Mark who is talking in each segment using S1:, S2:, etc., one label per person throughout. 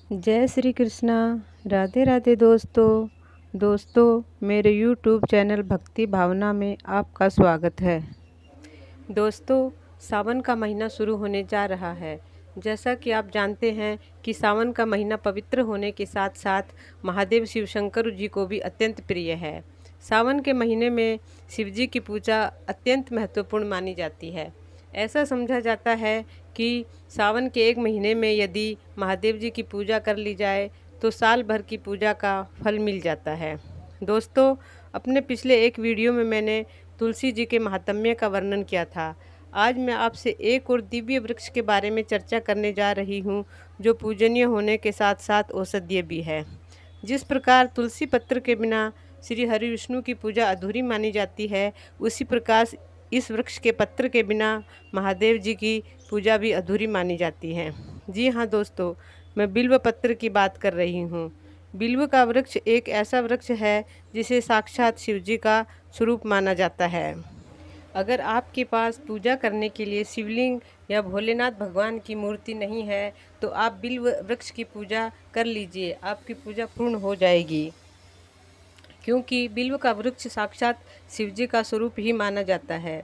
S1: जय श्री कृष्णा। राधे राधे दोस्तों मेरे YouTube चैनल भक्ति भावना में आपका स्वागत है। दोस्तों, सावन का महीना शुरू होने जा रहा है। जैसा कि आप जानते हैं कि सावन का महीना पवित्र होने के साथ साथ महादेव शिव शंकर जी को भी अत्यंत प्रिय है। सावन के महीने में शिव जी की पूजा अत्यंत महत्वपूर्ण मानी जाती है। ऐसा समझा जाता है कि सावन के एक महीने में यदि महादेव जी की पूजा कर ली जाए तो साल भर की पूजा का फल मिल जाता है। दोस्तों, अपने पिछले एक वीडियो में मैंने तुलसी जी के महात्म्य का वर्णन किया था। आज मैं आपसे एक और दिव्य वृक्ष के बारे में चर्चा करने जा रही हूँ, जो पूजनीय होने के साथ साथ औषधीय भी है। जिस प्रकार तुलसी पत्र के बिना श्री हरि विष्णु की पूजा अधूरी मानी जाती है, उसी प्रकार इस वृक्ष के पत्र के बिना महादेव जी की पूजा भी अधूरी मानी जाती है। जी हाँ दोस्तों, मैं बिल्व पत्र की बात कर रही हूँ। बिल्व का वृक्ष एक ऐसा वृक्ष है जिसे साक्षात शिव जी का स्वरूप माना जाता है। अगर आपके पास पूजा करने के लिए शिवलिंग या भोलेनाथ भगवान की मूर्ति नहीं है तो आप बिल्व वृक्ष की पूजा कर लीजिए, आपकी पूजा पूर्ण हो जाएगी। क्योंकि बिल्व का वृक्ष साक्षात शिव जी का स्वरूप ही माना जाता है।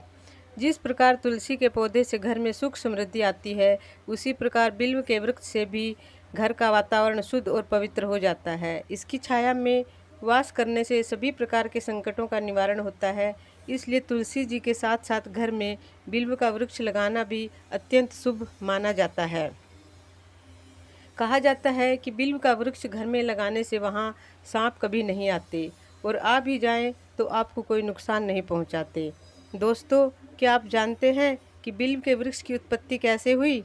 S1: जिस प्रकार तुलसी के पौधे से घर में सुख समृद्धि आती है, उसी प्रकार बिल्व के वृक्ष से भी घर का वातावरण शुद्ध और पवित्र हो जाता है। इसकी छाया में वास करने से सभी प्रकार के संकटों का निवारण होता है। इसलिए तुलसी जी के साथ साथ घर में बिल्व का वृक्ष लगाना भी अत्यंत शुभ माना जाता है। कहा जाता है कि बिल्व का वृक्ष घर में लगाने से वहाँ सांप कभी नहीं आते, और आ भी जाएं तो आपको कोई नुकसान नहीं पहुँचाते। दोस्तों, क्या आप जानते हैं कि बिल्व के वृक्ष की उत्पत्ति कैसे हुई?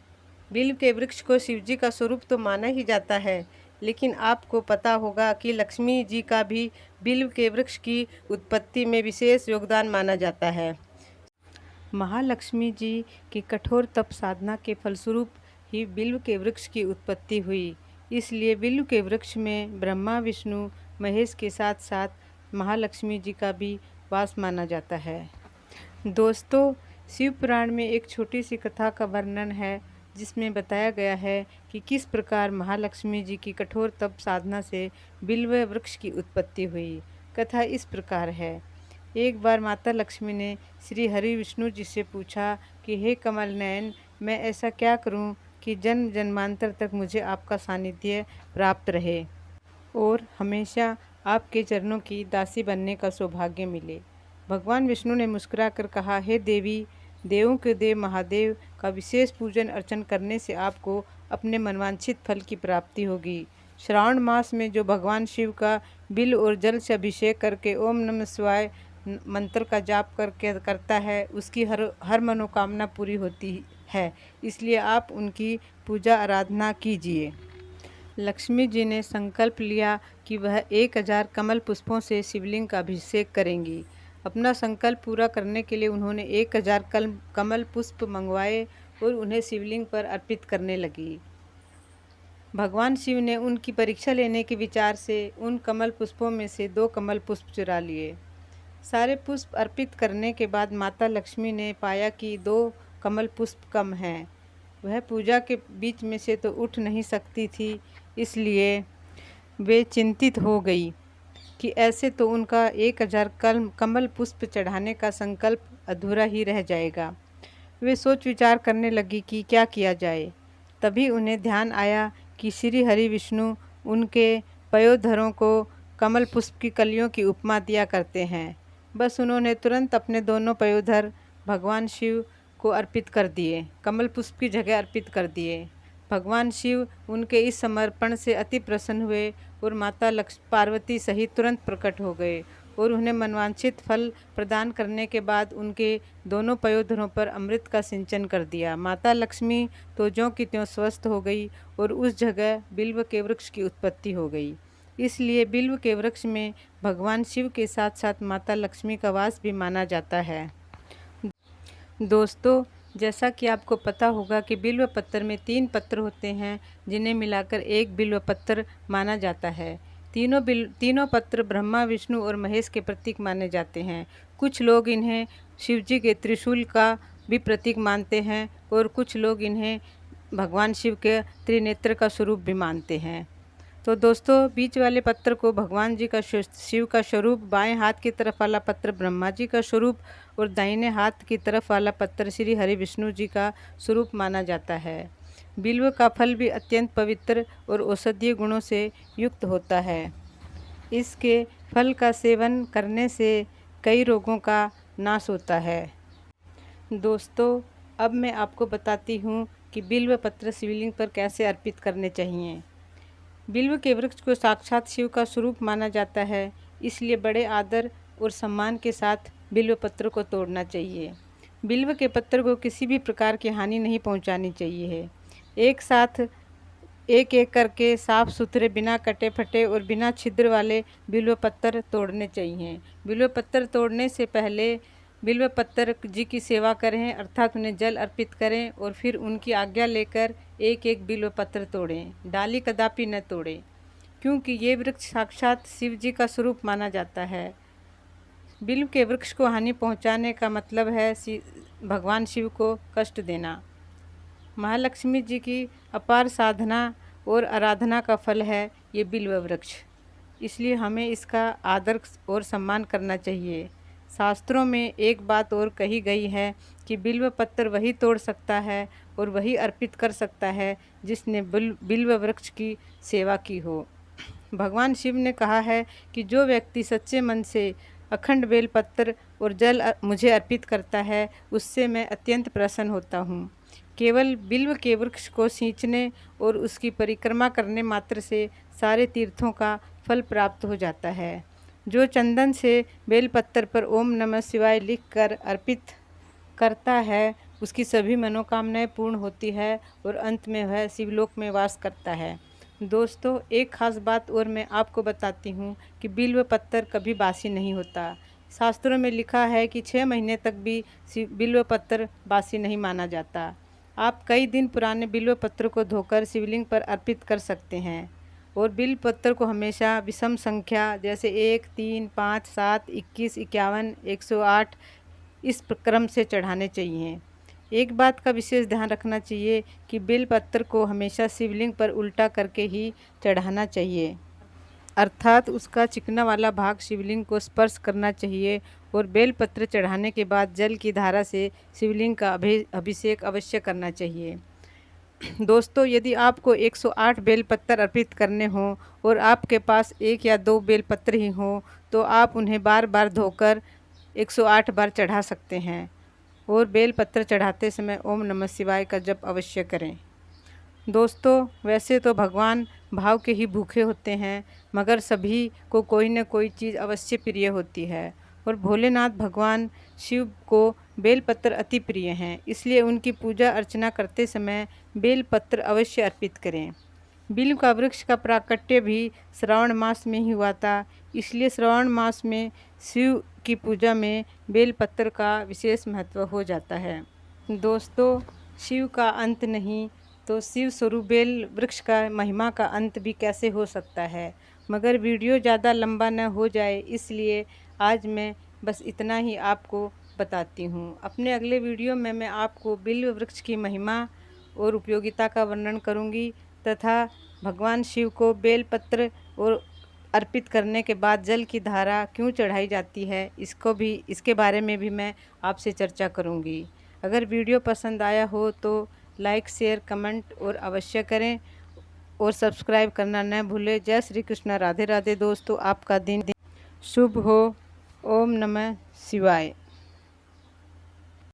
S1: बिल्व के वृक्ष को शिव जी का स्वरूप तो माना ही जाता है, लेकिन आपको पता होगा कि लक्ष्मी जी का भी बिल्व के वृक्ष की उत्पत्ति में विशेष योगदान माना जाता है। महालक्ष्मी जी की कठोर तप साधना के फलस्वरूप ही बिल्व के वृक्ष की उत्पत्ति हुई। इसलिए बिल्व के वृक्ष में ब्रह्मा, विष्णु, महेश के साथ साथ महालक्ष्मी जी का भी वास माना जाता है। दोस्तों, शिव पुराण में एक छोटी सी कथा का वर्णन है, जिसमें बताया गया है कि किस प्रकार महालक्ष्मी जी की कठोर तप साधना से बिल्व वृक्ष की उत्पत्ति हुई। कथा इस प्रकार है। एक बार माता लक्ष्मी ने श्री हरि विष्णु जी से पूछा कि हे कमल नयन, मैं ऐसा क्या करूं कि जन्म जन्मांतर तक मुझे आपका सानिध्य प्राप्त रहे और हमेशा आपके चरणों की दासी बनने का सौभाग्य मिले। भगवान विष्णु ने मुस्कुराकर कहा, हे देवी, देवों के देव महादेव का विशेष पूजन अर्चन करने से आपको अपने मनवांछित फल की प्राप्ति होगी। श्रावण मास में जो भगवान शिव का बिल और जल से अभिषेक करके ओम नमः शिवाय मंत्र का जाप करके करता है, उसकी हर मनोकामना पूरी होती है। इसलिए आप उनकी पूजा आराधना कीजिए। लक्ष्मी जी ने संकल्प लिया कि वह 1000 कमल पुष्पों से शिवलिंग का अभिषेक करेंगी। अपना संकल्प पूरा करने के लिए उन्होंने 1000 कमल पुष्प मंगवाए और उन्हें शिवलिंग पर अर्पित करने लगी। भगवान शिव ने उनकी परीक्षा लेने के विचार से उन कमल पुष्पों में से 2 कमल पुष्प चुरा लिए। सारे पुष्प अर्पित करने के बाद माता लक्ष्मी ने पाया कि 2 कमल पुष्प कम हैं। वह पूजा के बीच में से तो उठ नहीं सकती थी, इसलिए वे चिंतित हो गई कि ऐसे तो उनका 1000 कमल पुष्प चढ़ाने का संकल्प अधूरा ही रह जाएगा। वे सोच विचार करने लगी कि क्या किया जाए। तभी उन्हें ध्यान आया कि श्री हरि विष्णु उनके पयोधरों को कमल पुष्प की कलियों की उपमा दिया करते हैं। बस उन्होंने तुरंत अपने दोनों पयोधर भगवान शिव को अर्पित कर दिए, कमल पुष्प की जगह अर्पित कर दिए। भगवान शिव उनके इस समर्पण से अति प्रसन्न हुए और माता पार्वती सहित तुरंत प्रकट हो गए और उन्हें मनवांछित फल प्रदान करने के बाद उनके दोनों पयोधरों पर अमृत का सिंचन कर दिया। माता लक्ष्मी तो ज्यों की त्यों स्वस्थ हो गई और उस जगह बिल्व के वृक्ष की उत्पत्ति हो गई। इसलिए बिल्व के वृक्ष में भगवान शिव के साथ साथ माता लक्ष्मी का वास भी माना जाता है। दोस्तों, जैसा कि आपको पता होगा कि बिल्व पत्र में 3 पत्र होते हैं, जिन्हें मिलाकर एक बिल्व पत्र माना जाता है। तीनों पत्र ब्रह्मा, विष्णु और महेश के प्रतीक माने जाते हैं। कुछ लोग इन्हें शिव जी के त्रिशूल का भी प्रतीक मानते हैं और कुछ लोग इन्हें भगवान शिव के त्रिनेत्र का स्वरूप भी मानते हैं। तो दोस्तों, बीच वाले पत्थर को भगवान जी का शिव का स्वरूप, बाएं हाथ की तरफ वाला पत्थर ब्रह्मा जी का स्वरूप और दाहिने हाथ की तरफ वाला पत्थर श्री हरि विष्णु जी का स्वरूप माना जाता है। बिल्व का फल भी अत्यंत पवित्र और औषधीय गुणों से युक्त होता है। इसके फल का सेवन करने से कई रोगों का नाश होता है। दोस्तों, अब मैं आपको बताती हूँ कि बिल्व पत्र शिवलिंग पर कैसे अर्पित करने चाहिए। बिल्व के वृक्ष को साक्षात शिव का स्वरूप माना जाता है, इसलिए बड़े आदर और सम्मान के साथ बिल्व पत्र को तोड़ना चाहिए। बिल्व के पत्र को किसी भी प्रकार की हानि नहीं पहुंचानी चाहिए। एक साथ एक एक करके साफ सुथरे, बिना कटे फटे और बिना छिद्र वाले बिल्व पत्र तोड़ने चाहिए। बिल्व पत्र तोड़ने से पहले बिल्व पत्र जी की सेवा करें, अर्थात उन्हें जल अर्पित करें और फिर उनकी आज्ञा लेकर एक एक बिल्व पत्र तोड़ें। डाली कदापि न तोड़ें, क्योंकि ये वृक्ष साक्षात शिव जी का स्वरूप माना जाता है। बिल्व के वृक्ष को हानि पहुंचाने का मतलब है भगवान शिव को कष्ट देना। महालक्ष्मी जी की अपार साधना और आराधना का फल है ये बिल्व वृक्ष, इसलिए हमें इसका आदर और सम्मान करना चाहिए। शास्त्रों में एक बात और कही गई है कि बिल्व पत्र वही तोड़ सकता है और वही अर्पित कर सकता है जिसने बिल्व वृक्ष की सेवा की हो। भगवान शिव ने कहा है कि जो व्यक्ति सच्चे मन से अखंड बेल पत्र और जल मुझे अर्पित करता है, उससे मैं अत्यंत प्रसन्न होता हूँ। केवल बिल्व के वृक्ष को सींचने और उसकी परिक्रमा करने मात्र से सारे तीर्थों का फल प्राप्त हो जाता है। जो चंदन से बेलपत्र पर ओम नमः शिवाय लिखकर अर्पित करता है, उसकी सभी मनोकामनाएं पूर्ण होती है और अंत में वह शिवलोक में वास करता है। दोस्तों, एक खास बात और मैं आपको बताती हूँ कि बिल्व पत्तर कभी बासी नहीं होता। शास्त्रों में लिखा है कि 6 महीने तक भी बिल्व पत्तर बासी नहीं माना जाता। आप कई दिन पुराने बिल्व पत्र को धोकर शिवलिंग पर अर्पित कर सकते हैं और बिल्व पत्र को हमेशा विषम संख्या जैसे 1, 3, 5, 7, 21, 51, 108 इस क्रम से चढ़ाने चाहिए। एक बात का विशेष ध्यान रखना चाहिए कि बेल पत्र को हमेशा शिवलिंग पर उल्टा करके ही चढ़ाना चाहिए, अर्थात उसका चिकना वाला भाग शिवलिंग को स्पर्श करना चाहिए और बेल पत्र चढ़ाने के बाद जल की धारा से शिवलिंग का अभिषेक अवश्य करना चाहिए। दोस्तों, यदि आपको 108 बेल पत्र अर्पित करने हों और आपके पास 1 या 2 बेल पत्र ही हों, तो आप उन्हें बार बार धोकर 108 बार चढ़ा सकते हैं और बेल पत्र चढ़ाते समय ओम नमः शिवाय का जप अवश्य करें। दोस्तों, वैसे तो भगवान भाव के ही भूखे होते हैं, मगर सभी को कोई न कोई चीज़ अवश्य प्रिय होती है और भोलेनाथ भगवान शिव को बेलपत्र अति प्रिय हैं, इसलिए उनकी पूजा अर्चना करते समय बेलपत्र अवश्य अर्पित करें। बिल्व का वृक्ष का प्राकट्य भी श्रावण मास में ही हुआ था, इसलिए श्रावण मास में शिव की पूजा में बेलपत्र का विशेष महत्व हो जाता है। दोस्तों, शिव का अंत नहीं तो शिव स्वरूप बेल वृक्ष का महिमा का अंत भी कैसे हो सकता है। मगर वीडियो ज़्यादा लंबा न हो जाए, इसलिए आज मैं बस इतना ही आपको बताती हूँ। अपने अगले वीडियो में मैं आपको बिल्व वृक्ष की महिमा और उपयोगिता का वर्णन करूँगी तथा भगवान शिव को बेलपत्र और अर्पित करने के बाद जल की धारा क्यों चढ़ाई जाती है, इसके बारे में भी मैं आपसे चर्चा करूँगी। अगर वीडियो पसंद आया हो तो लाइक, शेयर, कमेंट और अवश्य करें और सब्सक्राइब करना न भूलें। जय श्री कृष्ण, राधे राधे। दोस्तों, आपका दिन शुभ हो। ओम नमः शिवाय।